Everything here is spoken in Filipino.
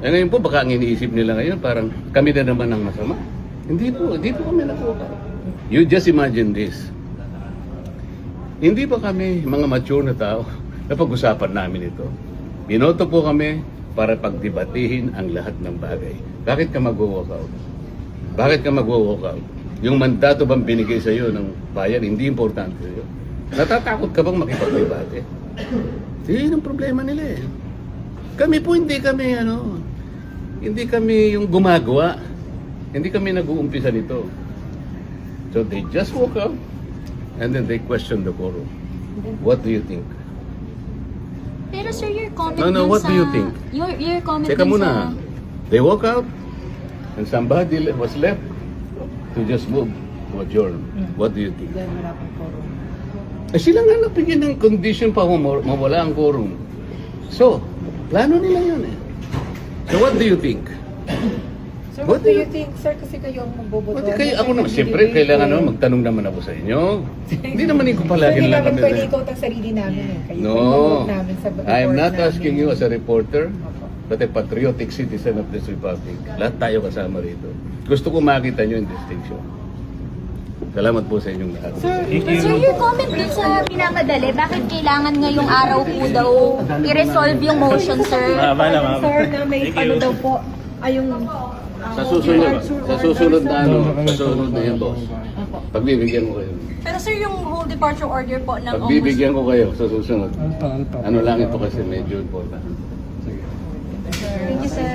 Ngayon po, baka ang iniisip nila ngayon, parang kami na naman ang masama. Hindi po kami nag-walk out. You just imagine this. Hindi pa kami mga mature na tao na pag-usapan namin ito. Binoto po kami para pagdebatihin ang lahat ng bagay. Bakit ka mag-walk out? Bakit ka mag-walk out? Yung mandato bang binigay sa iyo ng bayan, hindi importante sa iyo. Natatakot ka bang makipag-debate? Yun ang problema nila eh. Kami po hindi kami yung gumagawa. Hindi kami nag-uumpisa nito. So they just walk out and then they question the quorum. What do you think? Pero sir, your comment No, dun what sa... do you think? Your comment Teka dun muna. sa... They walk out and somebody was left to just move to adjourn. What do you think? Dahil wala pang quorum. Sila nga nabigyan ng condition pa mawala ang quorum. So, plano nila yun eh. So what do you think? So what do you think, sir? Kasi kayo ang magboboto. Pati kayo, ako naman, siyempre, kailangan naman magtanong naman ako sa inyo. Hindi naman ko palagi Hindi lang namin kami. pwede ikot ang sarili namin eh. Kayo No, ang namin sa I am not namin. asking you as a reporter, but a patriotic citizen of this republic. Lahat tayo kasama rito. Gusto ko makita nyo yung distinction. Salamat po sa inyong lahat. Sir, your comment dun sa minamadali, bakit kailangan ngayong araw po daw i-resolve yung motion, sir? Sir, na may ano daw po, ay yung... Sa susunod na yan, boss. Pagbibigyan ko kayo. Pero sir, yung whole departure order po ng Pagbibigyan ko kayo sa susunod. Ano lang ito kasi medyo important. Thank you, sir.